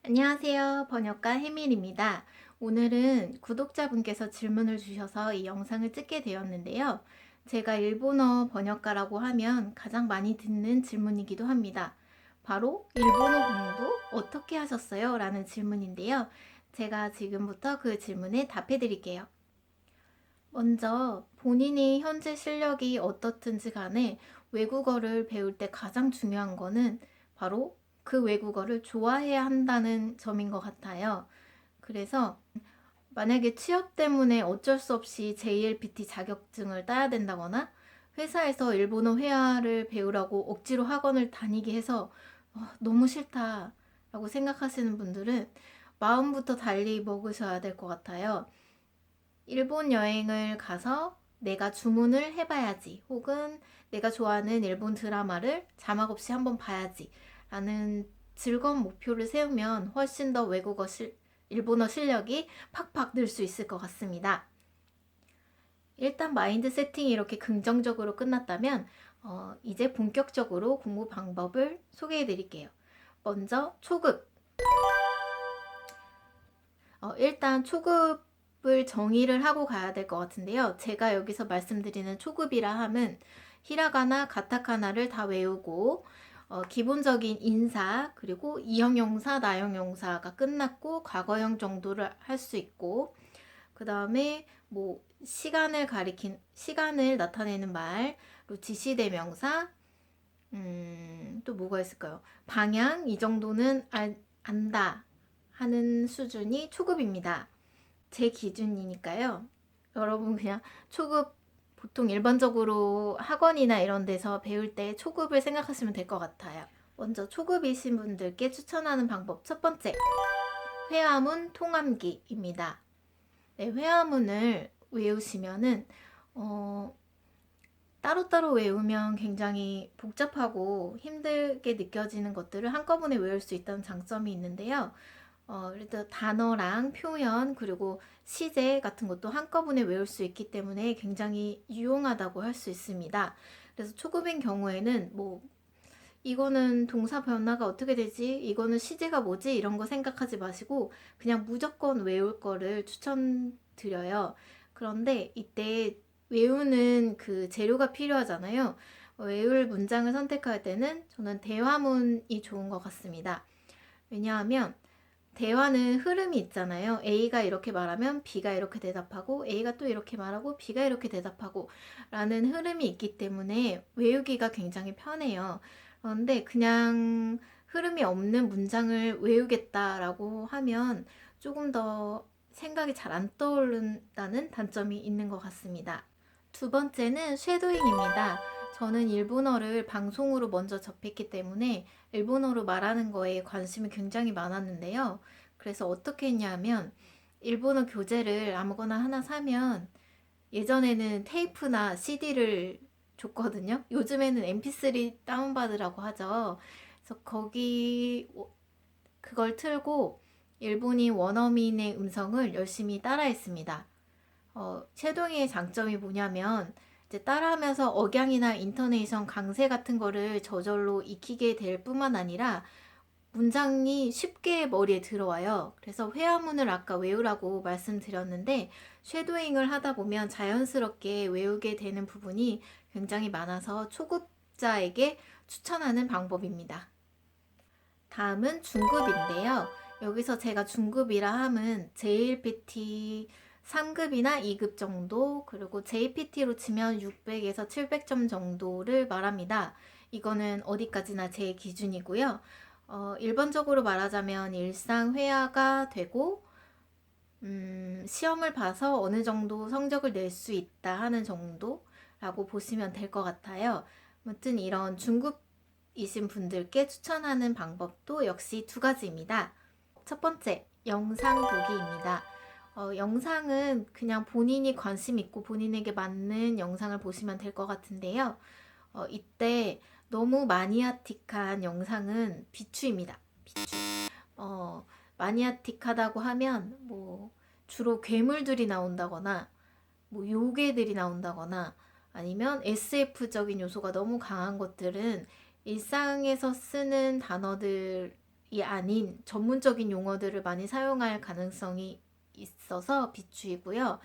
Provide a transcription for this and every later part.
안녕하세요. 번역가 해밀입니다. 오늘은 구독자분께서 질문을 주셔서 이 영상을 찍게 되었는데요. 제가 일본어 번역가라고 하면 가장 많이 듣는 질문이기도 합니다. 바로 일본어 공부 어떻게 하셨어요? 라는 질문인데요. 제가 지금부터 그 질문에 답해 드릴게요. 먼저 본인이 현재 실력이 어떻든지 간에 외국어를 배울 때 가장 중요한 거는 바로 그 외국어를 좋아해야 한다는 점인 것 같아요. 그래서 만약에 취업 때문에 어쩔 수 없이 JLPT 자격증을 따야 된다거나 회사에서 일본어 회화를 배우라고 억지로 학원을 다니게 해서 너무 싫다라고 생각하시는 분들은 마음부터 달리 먹으셔야 될 것 같아요. 일본 여행을 가서 내가 주문을 해봐야지, 혹은 내가 좋아하는 일본 드라마를 자막 없이 한번 봐야지 라는 즐거운 목표를 세우면 훨씬 더 일본어 실력이 팍팍 늘 수 있을 것 같습니다. 일단 마인드 세팅이 이렇게 긍정적으로 끝났다면 이제 본격적으로 공부 방법을 소개해 드릴게요. 먼저 초급. 일단 초급을 정의를 하고 가야 될 것 같은데요. 제가 여기서 말씀드리는 초급이라 함은 히라가나, 가타카나를 다 외우고 기본적인 인사, 그리고 이형용사, 나형용사가 끝났고 과거형 정도를 할 수 있고, 그 다음에 뭐 시간을 나타내는 말, 그리고 지시대명사, 또 뭐가 있을까요? 방향, 이 정도는 안다 하는 수준이 초급입니다. 제 기준이니까요. 여러분 그냥 초급, 보통 일반적으로 학원이나 이런 데서 배울 때 초급을 생각하시면 될 것 같아요. 먼저 초급이신 분들께 추천하는 방법 첫 번째, 회화문 통함기입니다. 네, 회화문을 외우시면은 따로따로 외우면 굉장히 복잡하고 힘들게 느껴지는 것들을 한꺼번에 외울 수 있다는 장점이 있는데요. 그래도 단어랑 표현, 그리고 시제 같은 것도 한꺼번에 외울 수 있기 때문에 굉장히 유용하다고 할 수 있습니다. 그래서 초급인 경우에는 뭐 이거는 동사 변화가 어떻게 되지? 이거는 시제가 뭐지? 이런 거 생각하지 마시고 그냥 무조건 외울 거를 추천드려요. 그런데 이때 외우는 그 재료가 필요하잖아요. 외울 문장을 선택할 때는 저는 대화문이 좋은 것 같습니다. 왜냐하면 대화는 흐름이 있잖아요. A가 이렇게 말하면 B가 이렇게 대답하고, A가 또 이렇게 말하고 B가 이렇게 대답하고 라는 흐름이 있기 때문에 외우기가 굉장히 편해요. 그런데 그냥 흐름이 없는 문장을 외우겠다라고 하면 조금 더 생각이 잘 안 떠오른다는 단점이 있는 것 같습니다. 두 번째는 쉐도잉입니다. 저는 일본어를 방송으로 먼저 접했기 때문에 일본어로 말하는 거에 관심이 굉장히 많았는데요. 그래서 어떻게 했냐면 일본어 교재를 아무거나 하나 사면 예전에는 테이프나 CD를 줬거든요. 요즘에는 MP3 다운받으라고 하죠. 그래서 그걸 틀고 일본인 원어민의 음성을 열심히 따라했습니다. 쉐도잉의 장점이 뭐냐면 이제 따라하면서 억양이나 인터네이션 강세 같은 거를 저절로 익히게 될 뿐만 아니라 문장이 쉽게 머리에 들어와요. 그래서 회화문을 아까 외우라고 말씀드렸는데 쉐도잉을 하다 보면 자연스럽게 외우게 되는 부분이 굉장히 많아서 초급자에게 추천하는 방법입니다. 다음은 중급인데요. 여기서 제가 중급이라 함은 JLPT 3급이나 2급 정도, 그리고 JPT로 치면 600에서 700점 정도를 말합니다. 이거는 어디까지나 제 기준이고요. 일반적으로 말하자면 일상 회화가 되고, 시험을 봐서 어느 정도 성적을 낼 수 있다 하는 정도라고 보시면 될 것 같아요. 아무튼 이런 중급이신 분들께 추천하는 방법도 역시 두 가지입니다. 첫 번째, 영상 보기입니다. 영상은 그냥 본인이 관심 있고 본인에게 맞는 영상을 보시면 될 것 같은데요. 이때 너무 마니아틱한 영상은 비추입니다. 비추. 마니아틱하다고 하면 뭐 주로 괴물들이 나온다거나 뭐 요괴들이 나온다거나 아니면 SF적인 요소가 너무 강한 것들은 일상에서 쓰는 단어들이 아닌 전문적인 용어들을 많이 사용할 가능성이 있어서 비추이고요.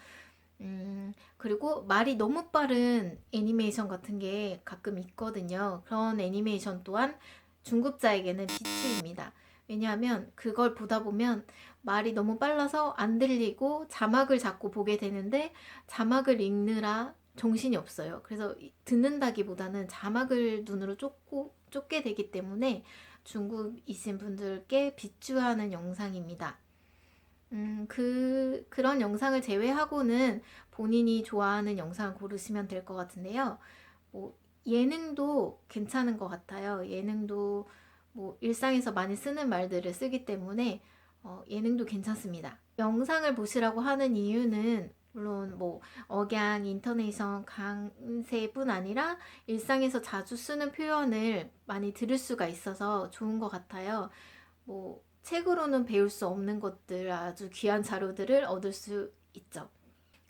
그리고 말이 너무 빠른 애니메이션 같은 게 가끔 있거든요. 그런 애니메이션 또한 중급자에게는 비추입니다. 왜냐하면 그걸 보다 보면 말이 너무 빨라서 안 들리고 자막을 자꾸 보게 되는데 자막을 읽느라 정신이 없어요. 그래서 듣는다기보다는 자막을 눈으로 쫓게 되기 때문에 중급이신 분들께 비추하는 영상입니다. 그런 영상을 제외하고는 본인이 좋아하는 영상을 고르시면 될 것 같은데요. 뭐, 예능도 괜찮은 것 같아요. 예능도 뭐 일상에서 많이 쓰는 말들을 쓰기 때문에 예능도 괜찮습니다. 영상을 보시라고 하는 이유는 물론 뭐 억양, 인터네이션 강세뿐 아니라 일상에서 자주 쓰는 표현을 많이 들을 수가 있어서 좋은 것 같아요. 뭐 책으로는 배울 수 없는 것들, 아주 귀한 자료들을 얻을 수 있죠.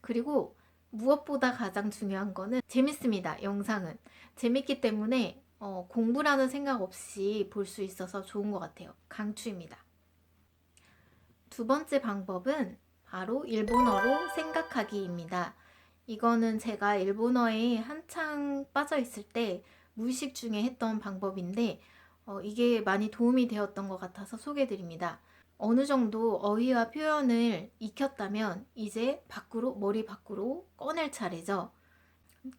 그리고 무엇보다 가장 중요한 거는 재밌습니다. 영상은 재밌기 때문에 공부라는 생각 없이 볼 수 있어서 좋은 것 같아요. 강추입니다. 두 번째 방법은 바로 일본어로 생각하기입니다. 이거는 제가 일본어에 한창 빠져 있을 때 무의식 중에 했던 방법인데 이게 많이 도움이 되었던 것 같아서 소개드립니다. 어느 정도 어휘와 표현을 익혔다면 이제 머리 밖으로 꺼낼 차례죠.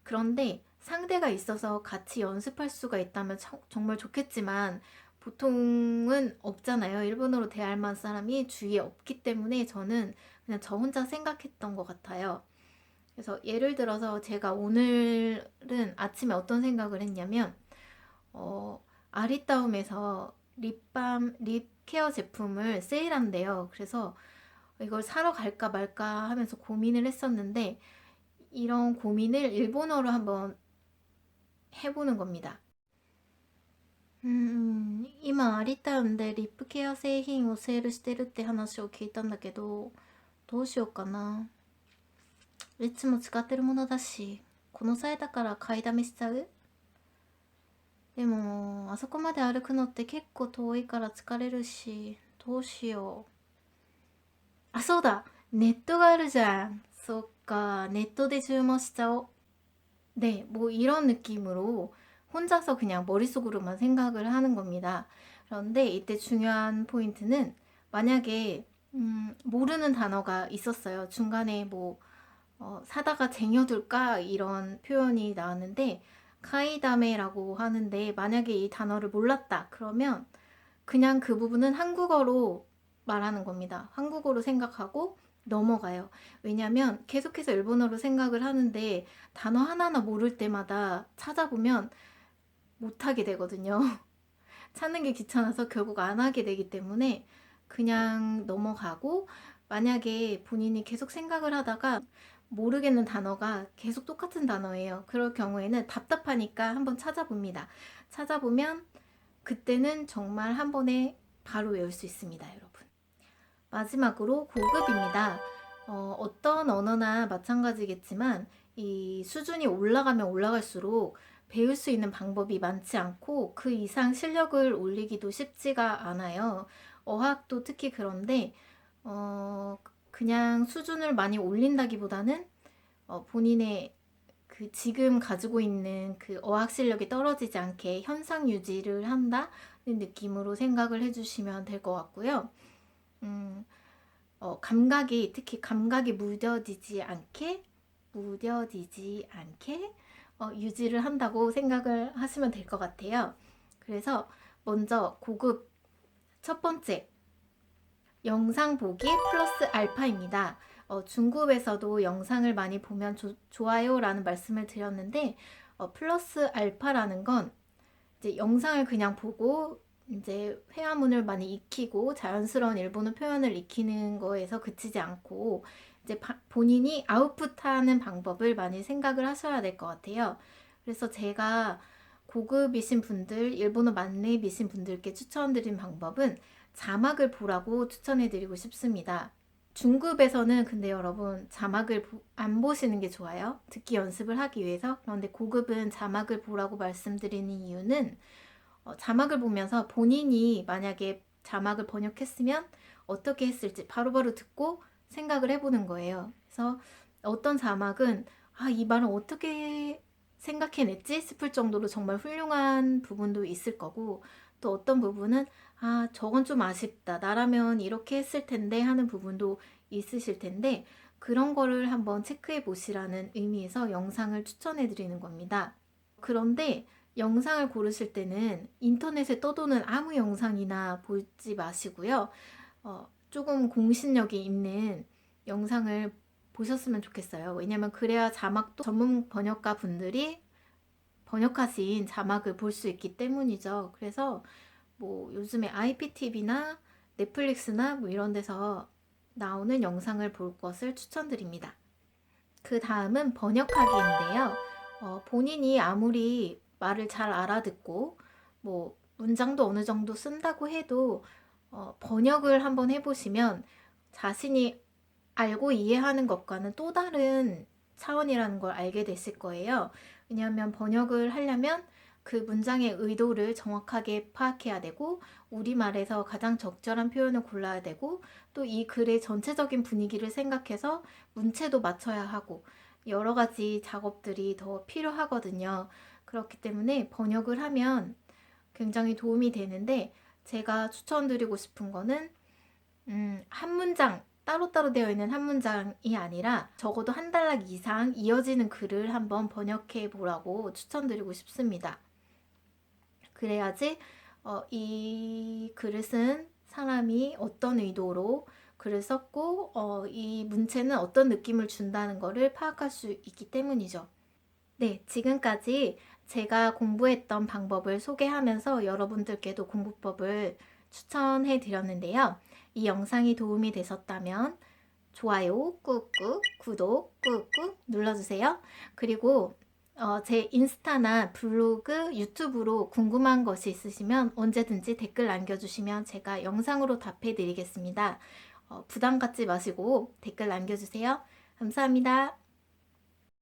그런데 상대가 있어서 같이 연습할 수가 있다면 정말 좋겠지만 보통은 없잖아요. 일본어로 대할 만한 사람이 주위에 없기 때문에 저는 그냥 저 혼자 생각했던 것 같아요. 그래서 예를 들어서 제가 오늘은 아침에 어떤 생각을 했냐면 아리따움에서 립 케어 제품을 세일한대요. 그래서 이걸 사러 갈까 말까 하면서 고민을 했었는데 이런 고민을 일본어로 한번 해보는 겁니다. 今、アリタウンでリップケア製品をセールしてるって話を聞いたんだけど、どうしようかな。いつも使ってるものだし、この際だから買いだめしちゃう？でも、あそこまで歩くのって結構遠いから疲れるし、どうしよう。あ、そうだ、ネットがあるじゃん。そっか、ネットで注文しちゃおう。 네, 뭐 이런 느낌으로 혼자서 그냥 머릿속으로만 생각을 하는 겁니다. 그런데 이때 중요한 포인트는 만약에 모르는 단어가 있었어요. 중간에 뭐 사다가 쟁여둘까 이런 표현이 나왔는데 카이다메라고 하는데 만약에 이 단어를 몰랐다 그러면 그냥 그 부분은 한국어로 말하는 겁니다. 한국어로 생각하고 넘어가요. 왜냐면 계속해서 일본어로 생각을 하는데 단어 하나하나 모를 때마다 찾아보면 못하게 되거든요. 찾는 게 귀찮아서 결국 안 하게 되기 때문에 그냥 넘어가고 만약에 본인이 계속 생각을 하다가 모르겠는 단어가 계속 똑같은 단어예요. 그럴 경우에는 답답하니까 한번 찾아봅니다. 찾아보면 그때는 정말 한 번에 바로 외울 수 있습니다, 여러분. 마지막으로 고급입니다. 어떤 언어나 마찬가지겠지만 이 수준이 올라가면 올라갈수록 배울 수 있는 방법이 많지 않고 그 이상 실력을 올리기도 쉽지가 않아요. 어학도 특히 그런데 그냥 수준을 많이 올린다기보다는 본인의 그 지금 가지고 있는 그 어학 실력이 떨어지지 않게 현상 유지를 한다는 느낌으로 생각을 해주시면 될 것 같고요. 특히 감각이 무뎌지지 않게 유지를 한다고 생각을 하시면 될 것 같아요. 그래서 먼저 고급 첫 번째 영상 보기 플러스 알파입니다. 중급에서도 영상을 많이 보면 좋아요 라는 말씀을 드렸는데 플러스 알파라는 건 이제 영상을 그냥 보고 이제 회화문을 많이 익히고 자연스러운 일본어 표현을 익히는 거에서 그치지 않고 이제 본인이 아웃풋하는 방법을 많이 생각을 하셔야 될 것 같아요. 그래서 제가 고급이신 분들, 일본어 만렙이신 분들께 추천드린 방법은 자막을 보라고 추천해드리고 싶습니다. 중급에서는 근데 여러분 자막을 안 보시는 게 좋아요. 듣기 연습을 하기 위해서. 그런데 고급은 자막을 보라고 말씀드리는 이유는 자막을 보면서 본인이 만약에 자막을 번역했으면 어떻게 했을지 바로바로 듣고 생각을 해보는 거예요. 그래서 어떤 자막은 이 말은 어떻게 생각해냈지 싶을 정도로 정말 훌륭한 부분도 있을 거고, 또 어떤 부분은 저건 좀 아쉽다, 나라면 이렇게 했을 텐데 하는 부분도 있으실 텐데, 그런 거를 한번 체크해 보시라는 의미에서 영상을 추천해 드리는 겁니다. 그런데 영상을 고르실 때는 인터넷에 떠도는 아무 영상이나 보지 마시고요. 조금 공신력이 있는 영상을 보셨으면 좋겠어요. 왜냐면 그래야 자막도 전문 번역가 분들이 번역하신 자막을 볼 수 있기 때문이죠. 그래서 뭐 요즘에 IPTV나 넷플릭스나 뭐 이런 데서 나오는 영상을 볼 것을 추천드립니다. 그 다음은 번역하기인데요. 본인이 아무리 말을 잘 알아듣고 뭐 문장도 어느 정도 쓴다고 해도 번역을 한번 해보시면 자신이 알고 이해하는 것과는 또 다른 차원이라는 걸 알게 됐을 거예요. 왜냐하면 번역을 하려면 그 문장의 의도를 정확하게 파악해야 되고, 우리말에서 가장 적절한 표현을 골라야 되고, 또 이 글의 전체적인 분위기를 생각해서 문체도 맞춰야 하고, 여러 가지 작업들이 더 필요하거든요. 그렇기 때문에 번역을 하면 굉장히 도움이 되는데, 제가 추천드리고 싶은 거는 한 문장, 따로따로 되어 있는 한 문장이 아니라 적어도 한 단락 이상 이어지는 글을 한번 번역해 보라고 추천드리고 싶습니다. 그래야지 이 글을 쓴 사람이 어떤 의도로 글을 썼고 이 문체는 어떤 느낌을 준다는 것을 파악할 수 있기 때문이죠. 네, 지금까지 제가 공부했던 방법을 소개하면서 여러분들께도 공부법을 추천해 드렸는데요. 이 영상이 도움이 되셨다면 좋아요 꾹꾹, 구독 꾹꾹 눌러주세요. 그리고 제 인스타나 블로그, 유튜브로 궁금한 것이 있으시면 언제든지 댓글 남겨주시면 제가 영상으로 답해 드리겠습니다. 부담 갖지 마시고 댓글 남겨주세요. 감사합니다.